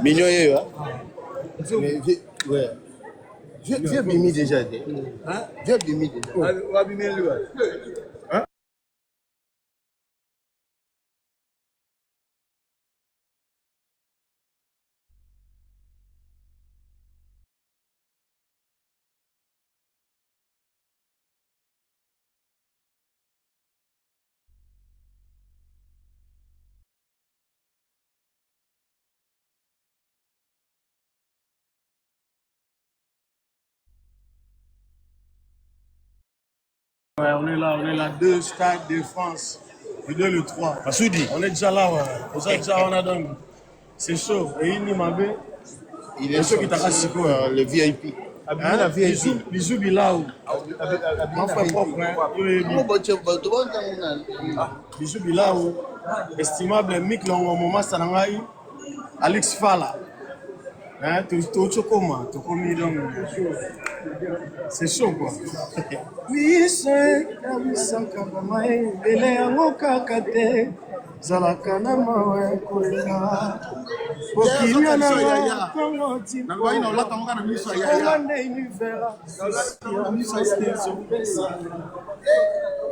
Mignon, ouais. Viens Bimi déjà. Viens Bimi déjà. Ouais, on est là, 2 Stade de France, le 2, le 3. Massoudi. On est déjà là, ouais. On est déjà, on a donné. C'est chaud. Et il m'a dit, il est sorti le VIP. La VIP. Bisous Bilao. Mon frère propre, hein. Bisous Bilao. Estimable Mick Longo Sanangai. Alex Fala. Hein, c'est chaud quoi. Oui, c'est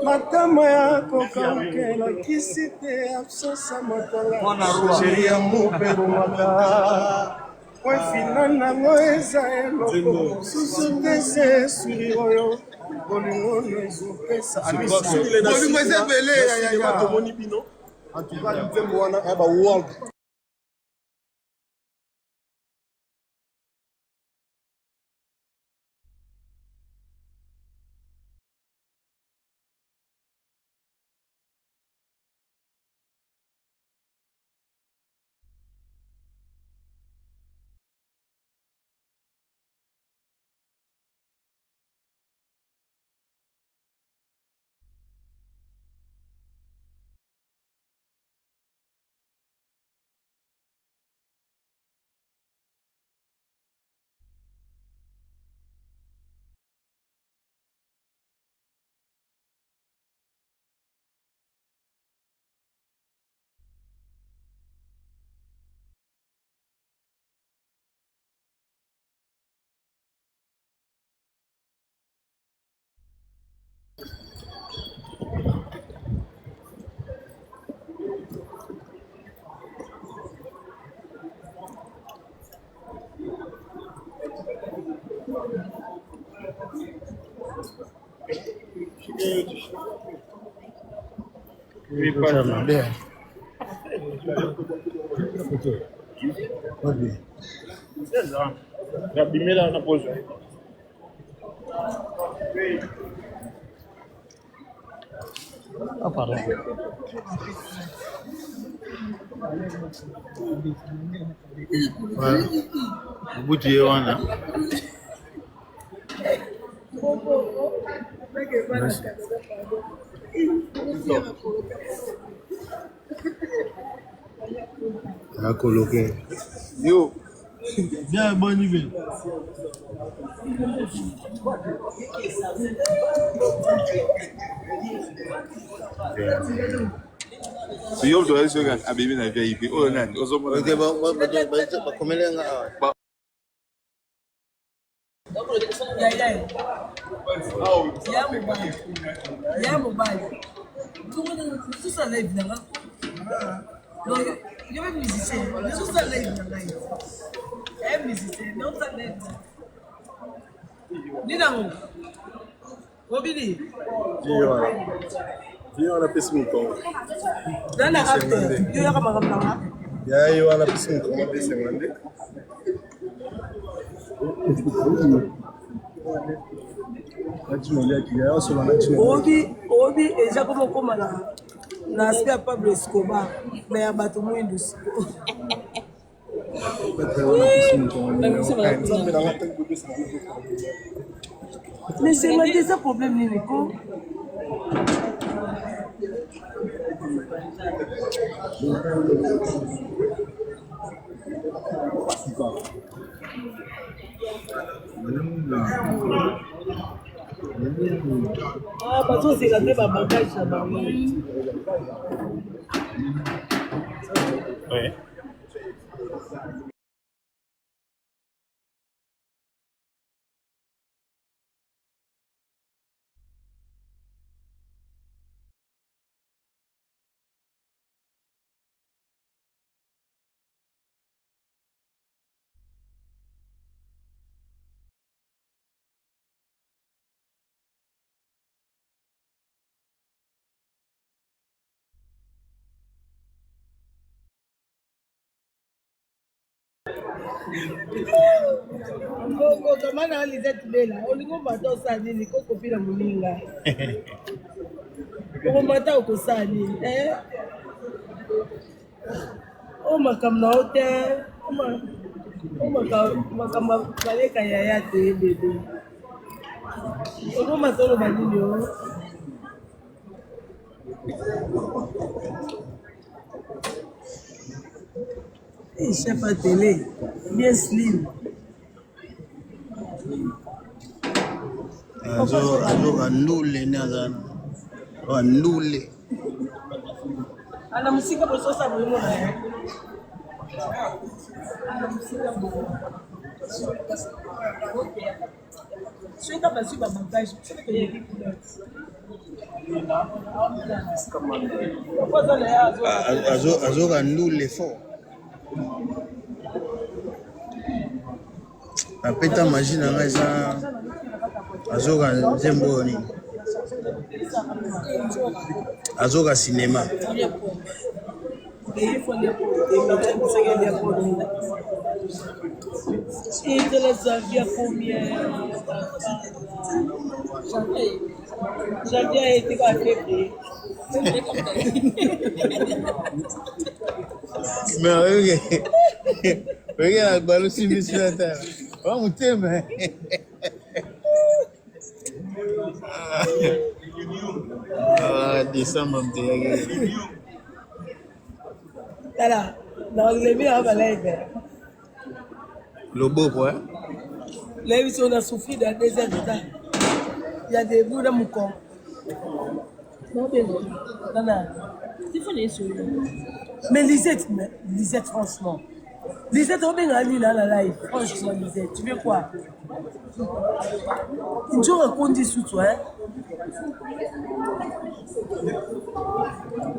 matama yako kaukela kisite absosa matala sheria mupelumaka wefinana ngoeza eloko susutese suri oyo bolingo nezopesa bolingo ezebele yaya tomoni bino antuka nzembo wana ya baworld Oui, pas bien. C'est ça. J'ai abîmé dans la pose. Ah, pardon. Ouais. Au bout du on a. À coloquer. Yo, bien bonne nuit. Si yo dois se gan abimi na VIP o na ozo mo. Ok, ba komele nga. Ya mobile. Tout ça live là. Donc, il y a un musicien. Tout ça live là. Un musicien, non ça live. Nina. Robini. Viens on a pissé mon corps. Dans la acteur, il y a comme là. Ya yo on a pissé mon corps, pissé mon Obi eza como koma na aspect ya Pablo Escobar mais ya bato mwindu mais c'est moi déjà problème nini ko Ah, parce que c'est quand même un bagage là-bas. Ouais. Comment on lisait tout là? On lui dit ça dit qu'on copie la moninga. On mata au ça dit. Oh ma kamna hotel. Oh ma kama kale kaya te bébé. On mata le banini. Et chef à télé, bien slim. Andule. Ana musika boso sa bomo na. Ana musika bomo. Je pas sur ma bagage, je sais que y a des couleurs. Azoka ndule fort. Apeta magie na ngai za azoka nzembo ni. Azoka cinéma. Il faut les potes. Et de les avions combien? J'avais été affecté. Mais regarde, ballon si monsieur la terre. Vamos ter, mais. Ah, décembre, Voilà, dans les miens, on va l'aider. Le beau, quoi. Là, on a souffert d'un désert. Il y a des bouts dans mon corps. Non, mais Lisette, franchement. Lisette, on est allé dans la live. Franchement, Lisette, tu veux quoi? Une jour, on compte sous toi, hein?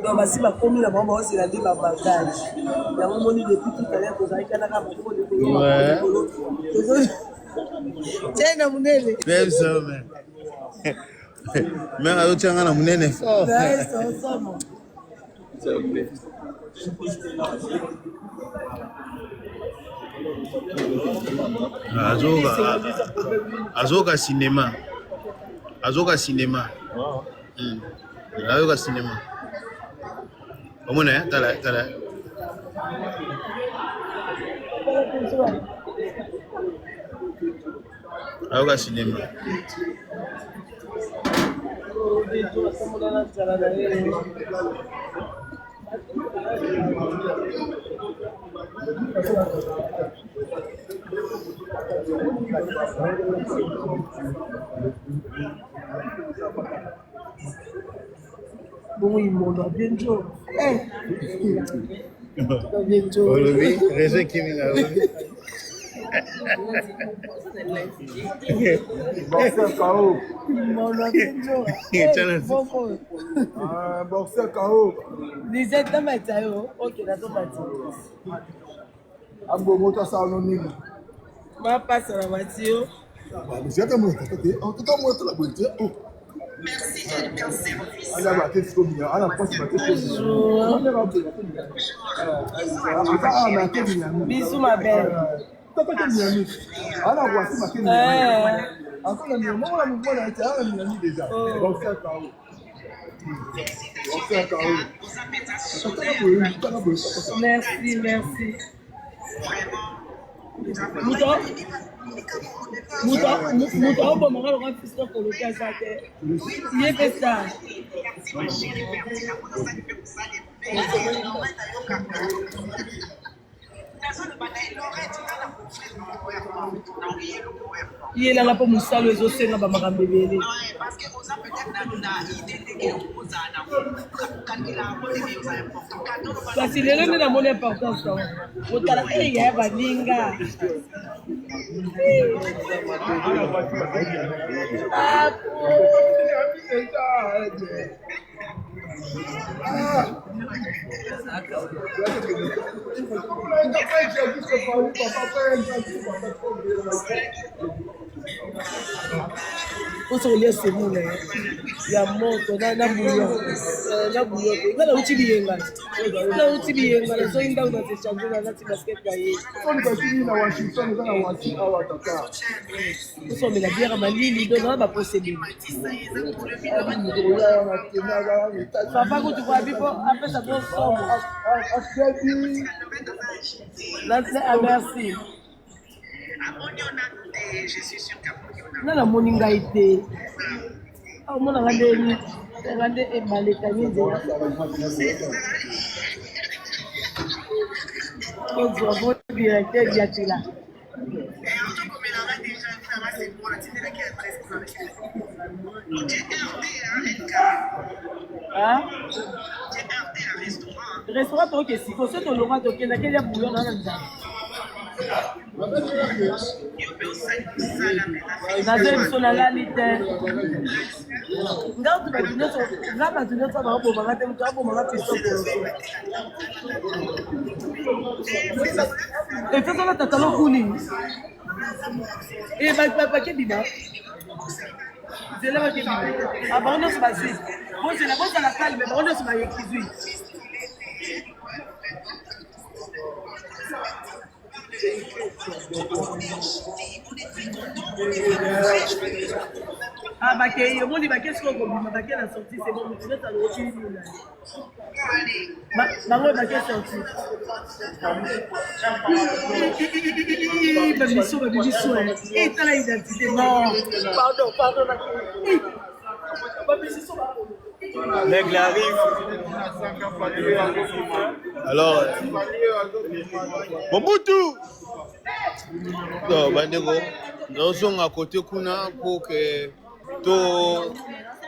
Non, si ma commune, la maman, c'est la vie, ma bagage. Il y a un moment depuis tout à l'heure, vous avez qu'à la beaucoup de pays. Ouais. Tiens, mon élève. Même ça, mais. Mais à l'autre, on a mon élève. Oh, c'est ensemble. S'il vous plaît. Azoka cinéma. Azoka cinéma. Azoka cinéma. Comment on est? T'as là. Azoka cinéma. Bon, il m'en a bien joué. Olobi, réseau qui m'a Boxeur KO. Mon a bien joué. Boxeur KO. Lisette, dans ma taille, ok, là, dans ma taille. Abo moto sa anonyme. Ma passe à la voiture. Vous êtes en tout cas, moi, la bonté. Merci de bien service. On a battu ce qu'on a. On a pas ce Bisous, ma belle. Alors, voici ma encore le moment, on a mis déjà. Boxeur KO. Boxeur KO. Merci. Mouton, bon, on va le faire coloquer à sa tête. Il est fait ça. Il est là pour Moussa, les os, c'est là pour Maram Bébé. Parce qu'il est là dans mon importance. Au Talaï, il y a Baninga. On se relève c'est bon là. Il y a moto na bouillon. Na bouillon. Il y a outil bien là. Il y a outil bien là. So inda on se changer là na basket gaye. On va finir na Washington na Washington awa tata. On se met la bière à Malili dans la procédure. Papa quand tu vois Bibo après ça prend somme. Là merci. Je suis sûr qu'à Non, la moninga été. Ah, on a regardé et malétanie de la. On se voit directeur Diatila. Hein? Restaurant, ok, si vous êtes au Laurent, ok, il y a bouillon dans le nazo so la lite ngao tu badino so ngaba tu nyoto ba bo mangate mtu abo mangate so e fait la tatalo kuni e ba ke biba c'est là que biba abono so ba si bon c'est la calme mais abono so ba yekizui ah bah que on dit bah qu'est-ce qu'on va bah qu'elle a sorti c'est bon tu veux ça le retirer là bah moi bah qu'elle sorti bah mission et t'as l'identité non pardon bah mission L'aigle arrive. Alors, Mobutu. Non, Bandego, nous sommes à côté Kuna pour que to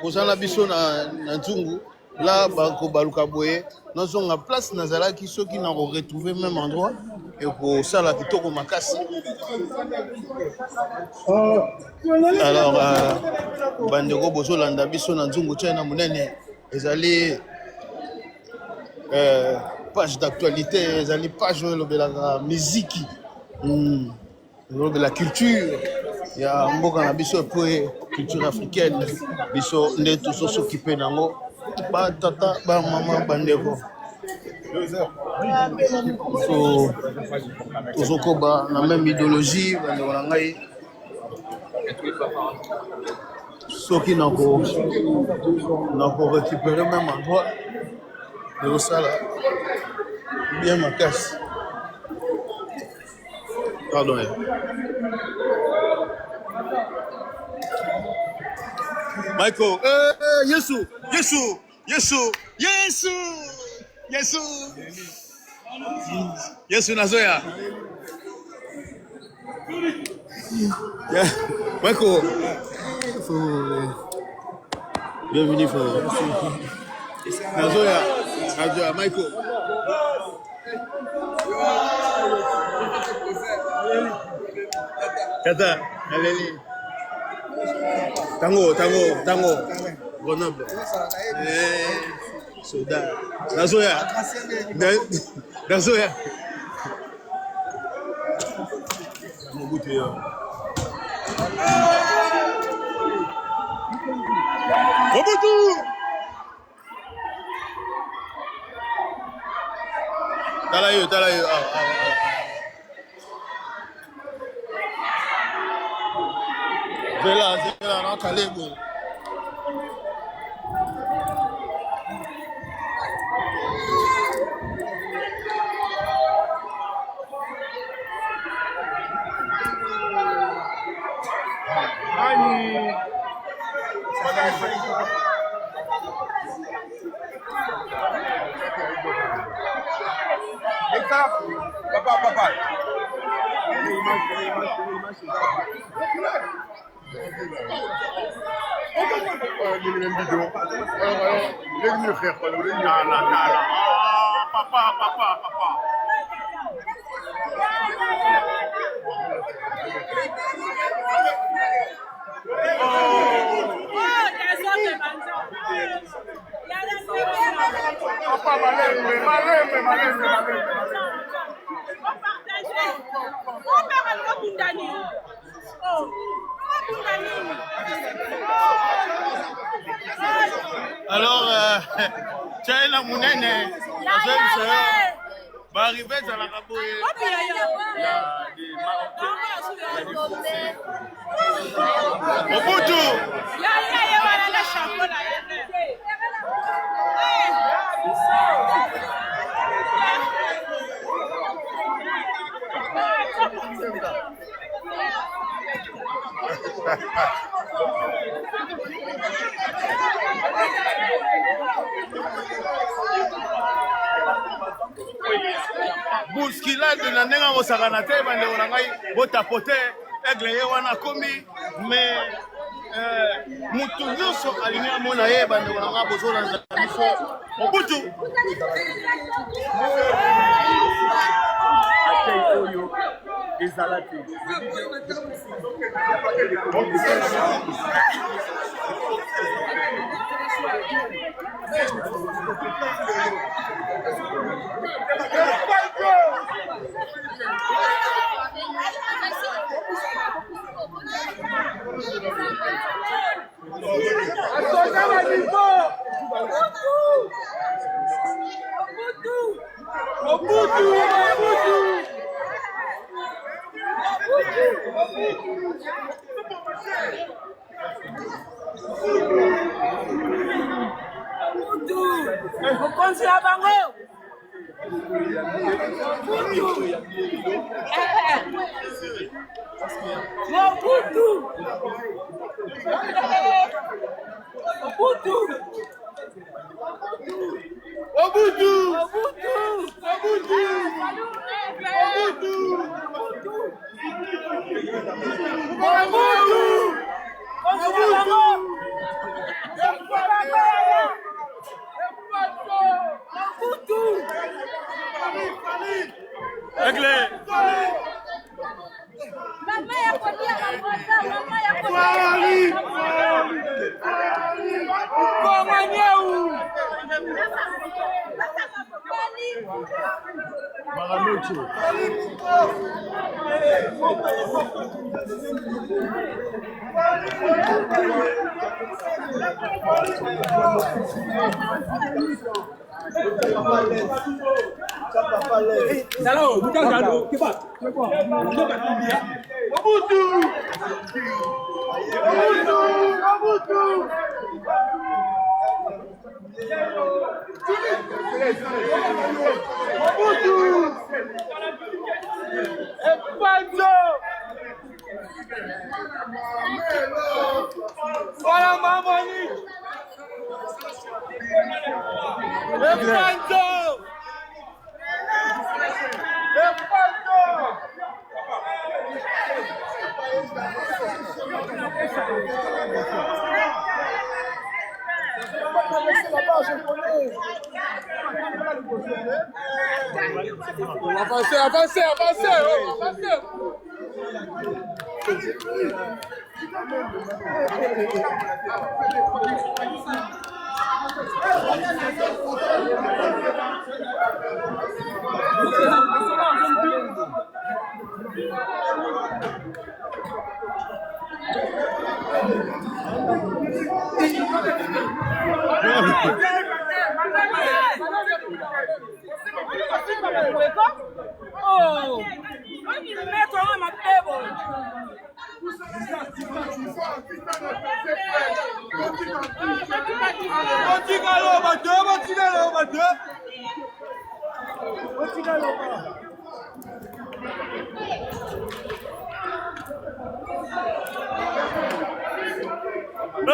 kozala biso na Nzungu. Là, Banko Baluka Boye, nous sommes à place Nazala qui sont qui n'ont retrouvé le même endroit et pour ça la Kitoko Makasi. Alors, Bandego Bozo Landa biso na Nzungu tena munene ezali page d'actualité, ezali page de la musique, de la culture. Il y a mboka na biso pour culture africaine biso nde tous s'occuper nango ba tata ba mama bandeko so tozokoba na même idéologie bandeko na ngai soki nako récupérer même endroit de ça là bien ma casse pardon Michael Yesu nazoya Michael bienvenue frère nazoya Michael Kata allez Tango Grenoble Soda Nazoya Mobutu Talayo Vela na Kalego Papa, Alors, Tchaïna Mounene, va arriver à la Raboué. Mobutu! Bousculade na ndenge bosakana te bandeko na ngai botapote aigle ye wana komi mais mutu nyonso alingi amona ye bandeko na ngai bozolanda biso Mobutu Atei oyo ezala te.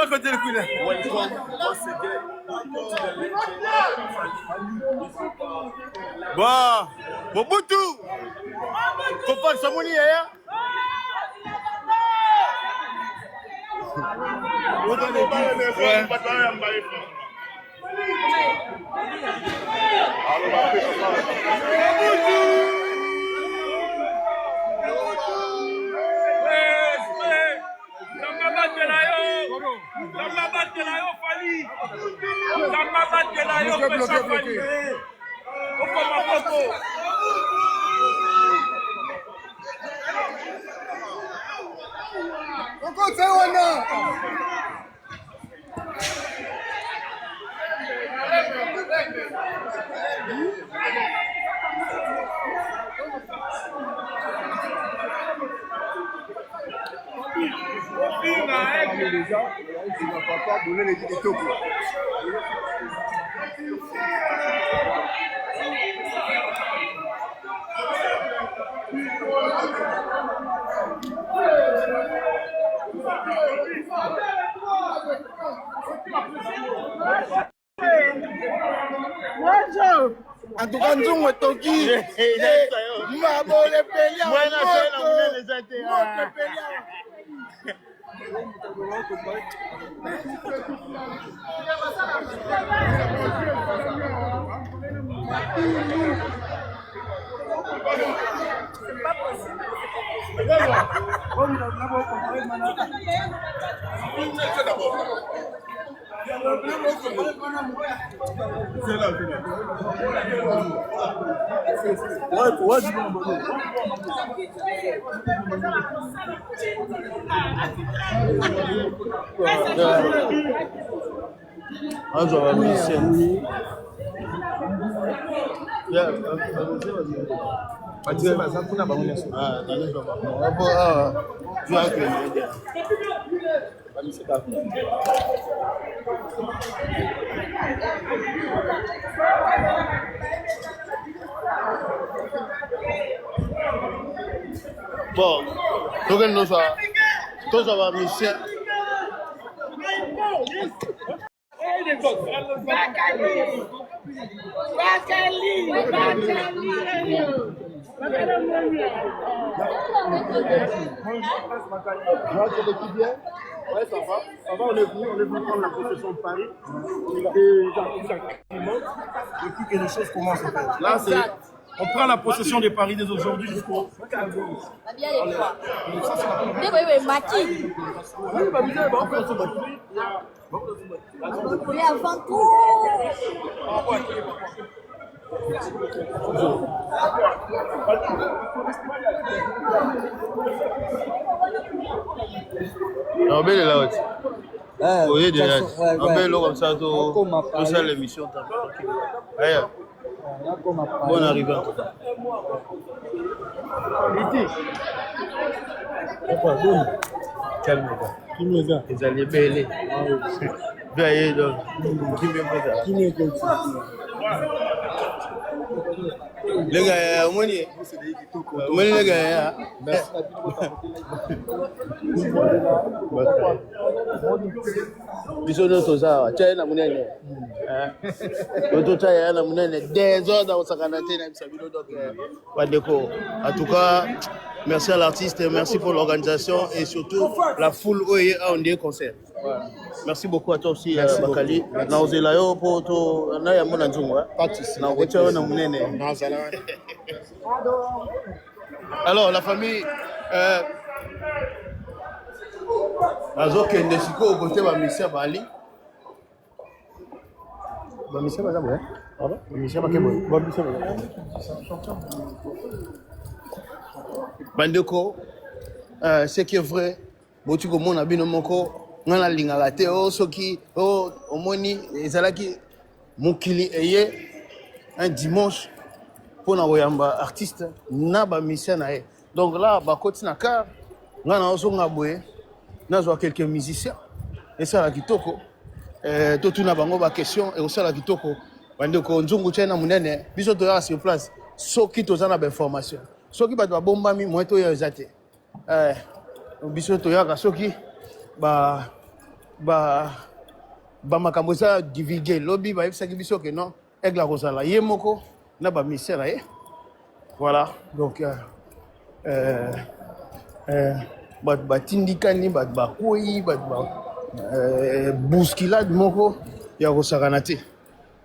côté le coup là. Welcome once again. Bon, Mobutu. Faut pas que ça mouille hein. En tout cas, nous toki. Mabole pelia. Bon, donc nous ça, tout ça va mission. Ouais, ça va. Ça va, on est venu prendre la possession de Paris. Et depuis que les choses commencent à faire. Là, c'est. On prend la possession de Paris dès aujourd'hui jusqu'au. Mais avant tout. Non, mais là aussi. Oui, déjà. On fait l'eau comme ça, tout ça, l'émission. Bonne arrivée en tout cas. Calme-toi. Ils allaient bêler. Veillez donc. Qui me compte? Les gars, on est. Les gars, bisono toza china munene toto chaya na munene désordre au sakanaté na bisabilo donc badeko en tout cas merci à l'artiste merci pour l'organisation et surtout la foule oye on des concerts merci beaucoup à toi aussi Bakali na ozela yo poto na ya mona nzungu na ocha na munene alors la famille azokende sikoyo kote bamisia bali bamisia baza boye bamisia bakeboye bandeko ce qui est vrai boti komona bino moko nga nalingaka te soki omoni ezalaki mokili eye un dimanche mpona koyamba artiste na bamisia na ye donc là bakoti na car nga na ozonga boye nazwa quelques musiciens esala kitoko totuna bango baquestion ekosala kitoko bandeko nzungu tie na monene biso toyaka sur place soki toza na bainformation soki bato babombami moye toya eza te biso toyaka soki makambo eza divulgué lobi bayebisaki biso ke non aigle akozala ye moko na bamisere na ye voilà donc bato batindikani bato bakwei bato bousculade moko ya kosakana te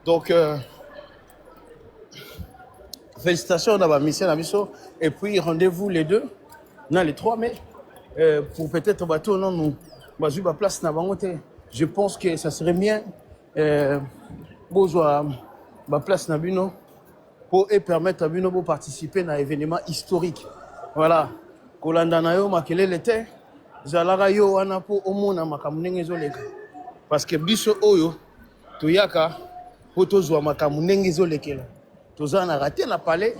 donc félicitations na bamisere na biso et puis rendez-vous les 2 na les 3 mai pour peut-être bato non nous bazwi ba place na bango te. Je pense que ça serait bien bozwa ba place na bino pour permettre à bino de participer à un événement historique. Voilà. Kolanda na yo makelele te zalaka yo wana po omona makambo ndenge ezoleka parce que biso oyo toyaka po tozwa makambo ndenge ezolekela tozala na raté na palais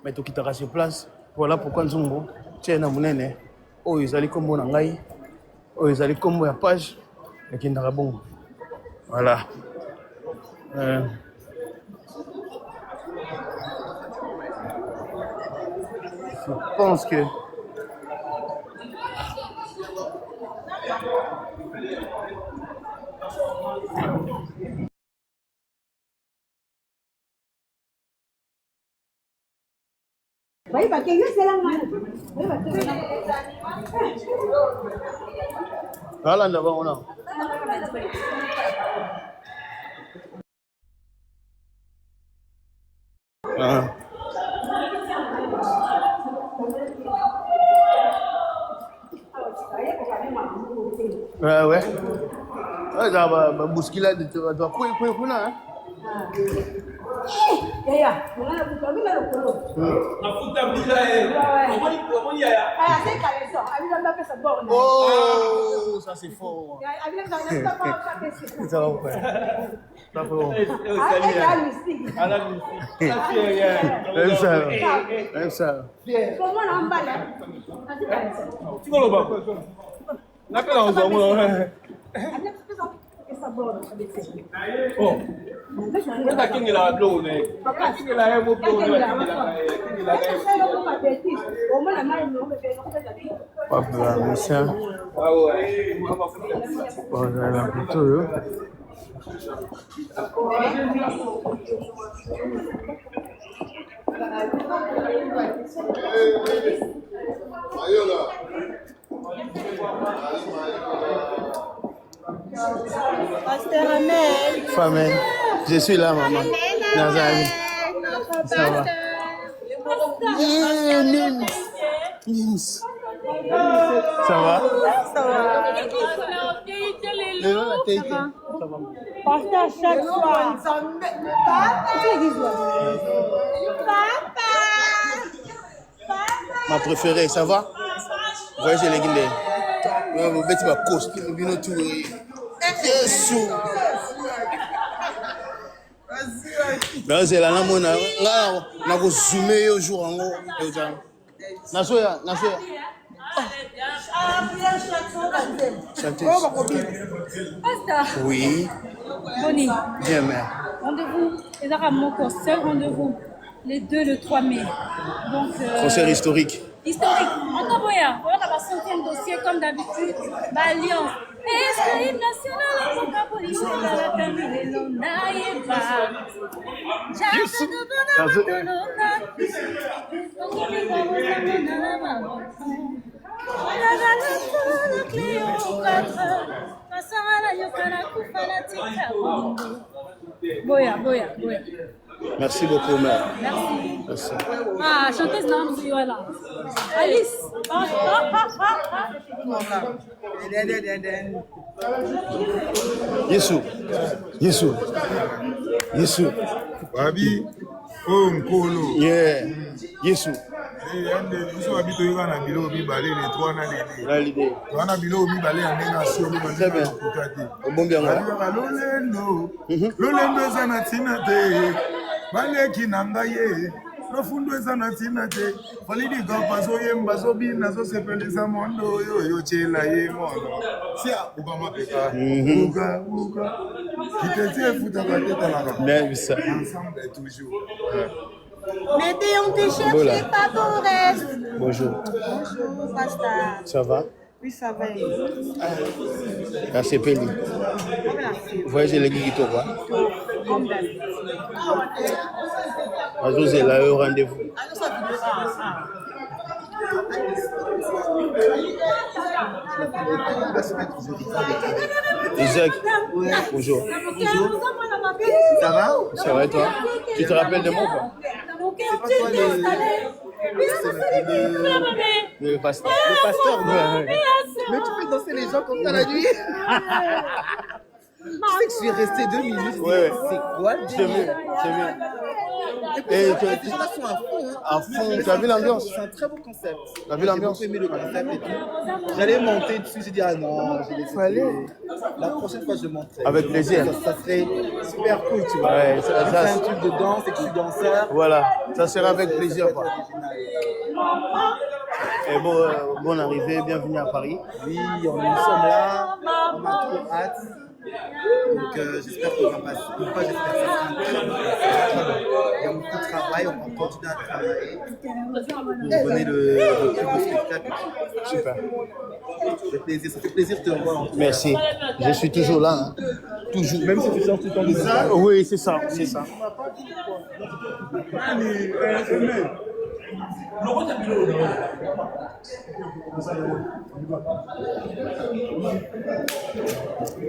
mais tokitaka sur place. Voilà pourquoi nzungu tie na monene oyo ezali kombo na ngai oyo ezali kombo ya page ekendaka bongo. Voilà. Je pense que voilà d'abord on a ouais ça va bousculade tu vas quoi hein oh, ça c'est fort. Ça va pas. Ça va. Même ça. Pasteur Amel. Famille, je suis là, maman. Nazali. Ça va. Nims. Ça va? Ça va. Pasteur chaque soir. Ma préférée, ça va? Voyez, j'ai les guillemets. Vous mettez ma costume, bien autour. Jésus. Là, c'est la namona. Là, on a zoomé au jour en haut. Nasoya. Oui. Bonnie. Bien, mère. Rendez-vous. Les Arabes Moko, seul rendez-vous. Les 2, le 3 mai. Donc. Concert historique. Historique. Antaboya. Voilà la 5e dossier, comme d'habitude. Alliance. Esprit national, pourquoi police la famille de l'Onaïba. Boya. Merci beaucoup, mère. Merci. Ah, chanteuse Nam voilà. Alice. Yesu. Babi, oh Nkolo. Yeah. Yesu. Biso babi toyoka na biloko mibale les 3 na l'idée. Wana biloko mibale ya ndenge asolo Très bien. Obombi yango. Lolendo eza na ntina te baleki na ngai ye lofundo eza na ntina te falidika bazoyemba zobina zosepelisa mondo oyo oyotyela ye mono sia ukamapeka uka kiteti efutaka te talaka ensemble toujours. Mettez, on te cherche pas pour reste. Bonjour. Bonjour, Pasteur. Ça va? Oui, ça va. La CPLI. Voyagez les guides, quoi. Comme d'habitude. José, là, au rendez-vous. Isaac, bonjour. Ça va? Ça va et toi? Tu te rappelles de moi ou pas? Le pasteur. Le pasteur, non? Ouais, ouais. Mais tu peux danser les gens comme ça la nuit? Tu sais que je suis resté 2 minutes. Ouais. C'est quoi le C'est mieux, c'est mieux. Et Et puis, les gens là sont à fond. Hein. à fond, tu as vu l'ambiance? C'est un très beau concept. Tu as vu l'ambiance? J'ai beaucoup aimé le concept et tout. J'allais monter dessus, j'ai dit ah non, j'ai laissé tomber. La prochaine fois, je monterai. Avec plaisir. Ça serait super cool, tu vois. Ouais, ça- Vu ça- que c'est un truc de danse et que je suis danseur. Voilà, ça sera avec plaisir. Ça Quoi. peut être original. Et bon, bonne arrivée, bienvenue à Paris. Oui, nous sommes là, on a trop hâte. Donc j'espère qu'on va passer. Une fois, j'espère que ça sera un très bon concert. Il y a beaucoup de travail, on va continuer à travailler pour donner le plus beau spectacle. Super. Ça fait plaisir de te revoir. Merci. Je suis toujours là. Hein. Toujours. Même si tu sors tout le temps de ça. Oui, c'est ça, c'est ça.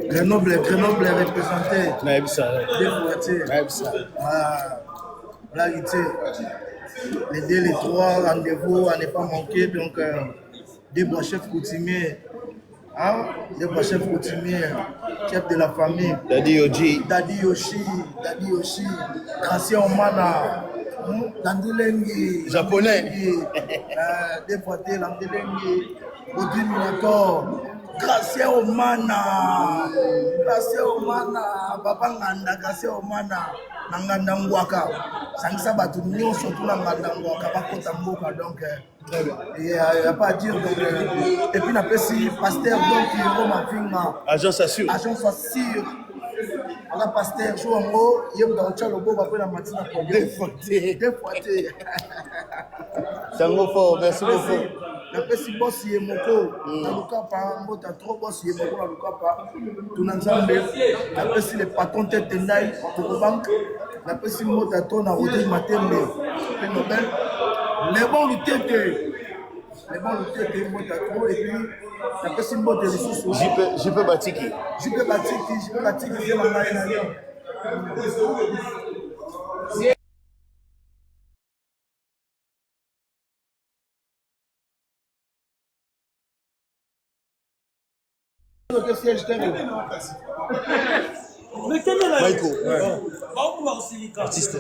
Grenoble est représenté. Ouais, ça. Des Poitiers. Ouais, ça. Voilà, tu sais, les 2, les 3 rendez-vous à ne pas manquer. Donc, des bois chefs coutumiers. Hein? Des bois chefs coutumiers, chef de la famille. Daddy Oji. Daddy Yoshi, Gracia Omana, Landilengi, Japonais. Des Poitiers, Landilengi, Odin Minator, Gracia Omana, Papa Nganda, Gracia Omana, Nanganda Ngwaka, Sangsa Batu Nyon, surtout Nanganda Ngwaka, Bakota Mboka, donc. Il n'y a pas à dire. Donc, et puis, on appelle si pasteur, donc, il y a Agence assure. agence assure. On a pasteur, je suis en haut, il y a un chien, le beau, après la matinée. Des Poitiers. C'est un mot fort, merci beaucoup. napesi bosi ye moko na lukapa mbota trop bosi ye moko na lukapa tuna nzambe napesi le patron tete ndai tokobank napesi mbota to na Rodrigue Matembe pe Nobel le bon lutete mbota trop et puis napesi mbota lisusu Jipe Batiki. Jipe Batiki c'est ma ngai na yo. Michael. Artiste.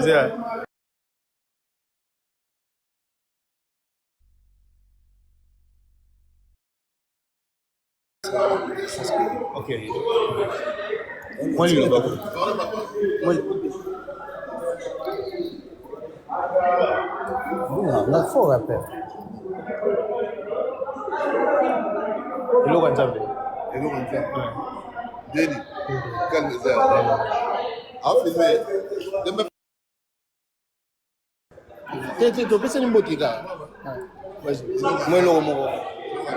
Yeah. Ok. Moi, il est là-bas. On a fort rappel. Hello, Wanzambe. Hello, mon frère. Deli. Calme ça. Afilme. Tu peux une boutique. Moi, le mot. On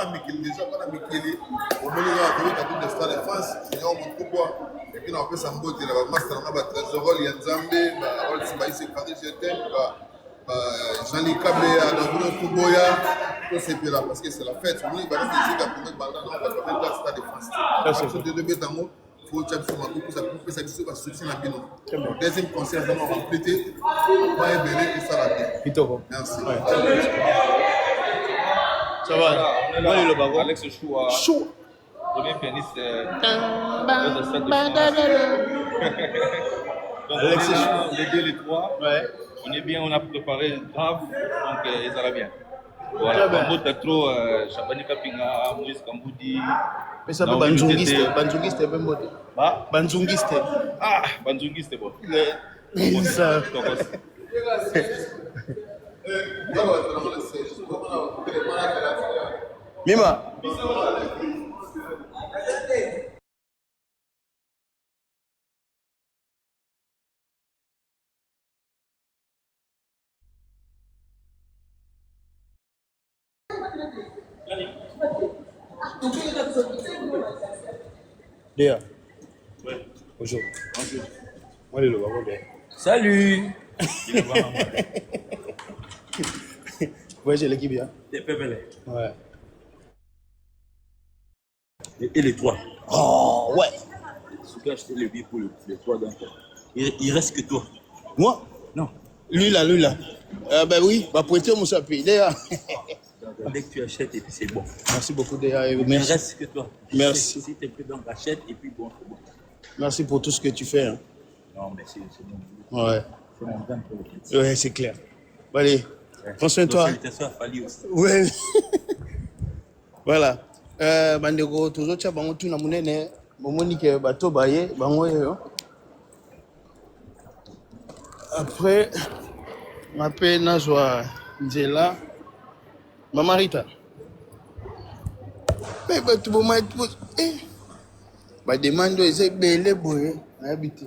a Mikili déjà, on a Mikili. On met les gars à la Coupe de Stade de France. Il y a un peu de poids. Et puis on a fait sa beauté. On a master, on a trésor, il y a Nzambe, on a Sibaïs, Jean-Louis Kablé, Adabouno Kuboya. Tout c'est là parce que c'est la fête. On va dire que c'est la première dans le Stade de France. Parce que de deux bétamo, il faut que tu aies ça pour ça qui va soutenir la bino. Deuxième concert, on va compléter. On va ébeler et ça va bien. Merci. Ça va. Moi, il est là-bas. Alex Choua. Chaud. Premier pianiste Alex Choua. Les 2, les 3. Ouais. On est bien, on a préparé grave, donc ils allaient bien. Très Voilà, bien. Bambo Tatro, Chabani Kapinga, Moïse Kamboudi. Mais ça peut Banzungiste, même mot. Banzungiste. Ah, Banzungi, c'était bon. Ça. Mima. Léa. Bonjour. Moi, le baron de. Salut. Ouais, j'ai l'équipe bien. Des pépélés. Ouais. Et les trois. Oh, ouais. Je peux acheter le billet pour les trois d'un coup. Il reste que toi. Moi? Non. Lui là. Ben oui, va prêter mon sapi. Léa. Dès que tu achètes, et puis c'est bon. Merci beaucoup, Léa. Il Merci. reste que toi. Merci. Si tu es prêt, donc achète, et puis bon, c'est bon. Merci pour tout ce que tu fais. Hein. Non, mais c'est bon. Ouais. C'est mon temps pour le Ouais, c'est clair. Bon, allez, prends soin de toi. Salutations à Fali aussi. Ouais. Voilà. Bandeko, toujours tcha bango tuna munene. Bomoni ke bato baye bango yo. Après, m'appelle Nazwa Nzela. Mama Rita. Mais bato boma ba demande eze bele boye na habité.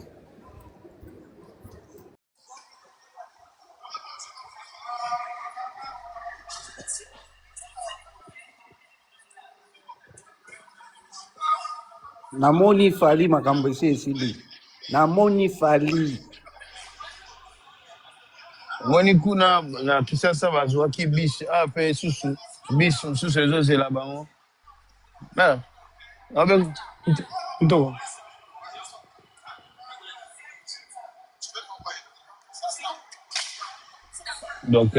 Namoni Fali makambo esi esili. Namoni Fali. Wani kuna na kisasa bazwaki bis ape susu bis susu ezozela bango. Ah, avec tout. Donc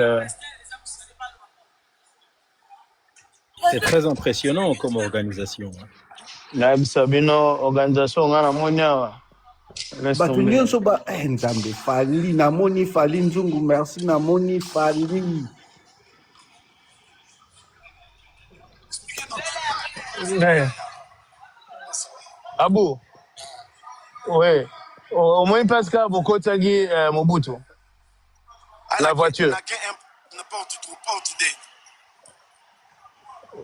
c'est très impressionnant comme organisation. na Sabino organisation ngana monya. Bato nyonso ba Nzambe Fali, namoni Fali Nzungu, merci namoni Fali. Abou. Ouais. Au moins parce que beaucoup tagi Mobutu. La voiture.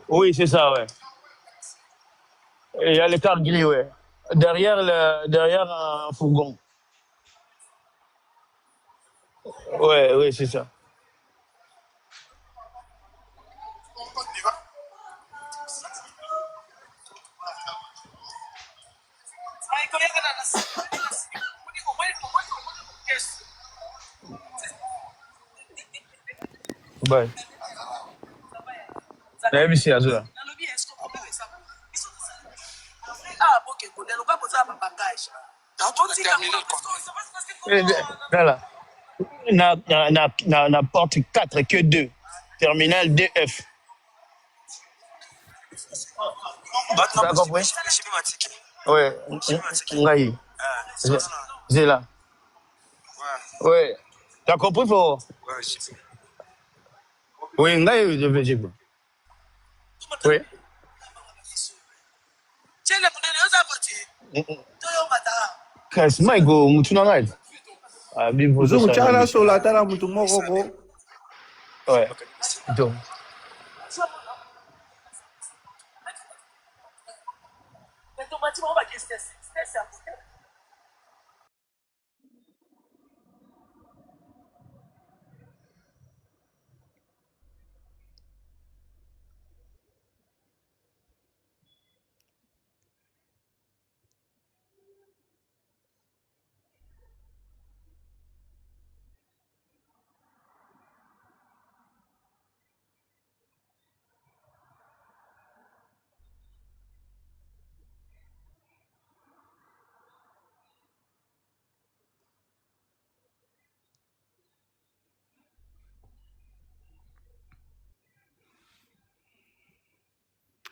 Oui, c'est ça, ouais. Et il y a le car gris, ouais. Derrière un fourgon. Ouais, c'est ça. Bye. ABC Azura. Voilà. Na porte 4 que 2. Terminal DF. T'as compris? Ouais. Ngai. C'est là. Ouais. T'as compris, Foro? Ouais, je sais. Oui, Ngai, je vais dire. Oui. Kasi maigo mutuna ngai. Ah, bibo Nzungu chala sola tala mutu moko ko. Ouais. Donc.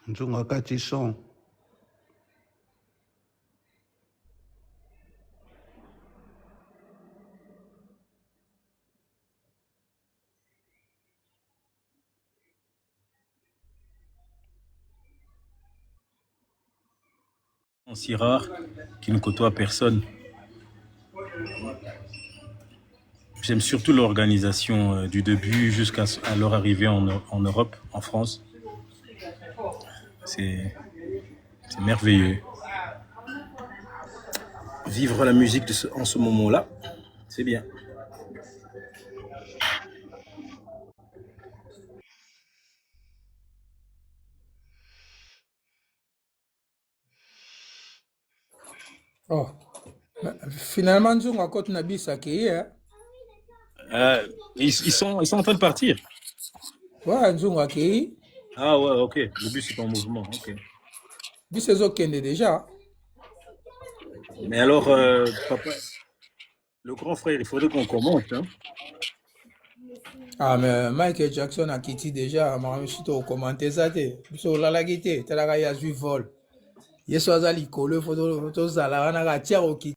Nzungu akati son. Si rare qui ne côtoie personne. J'aime surtout l'organisation du début jusqu'à leur arrivée en Europe, en France. C'est merveilleux. Vivre la musique en ce moment-là, c'est bien. Oh. Finalement, nous avons côté Nabis accueilli. Ils sont en train de partir. Ouais, nous avons accueilli. Ah ouais, ok. Le bus est en mouvement, ok. Le bus est ok déjà. Mais alors, papa, le grand frère, il faudrait qu'on commente. Hein? Ah, mais Michael Jackson a quitté déjà. Je suis commenté ça. Sur la guité, tu as vu vol. Il y a des gens qui ont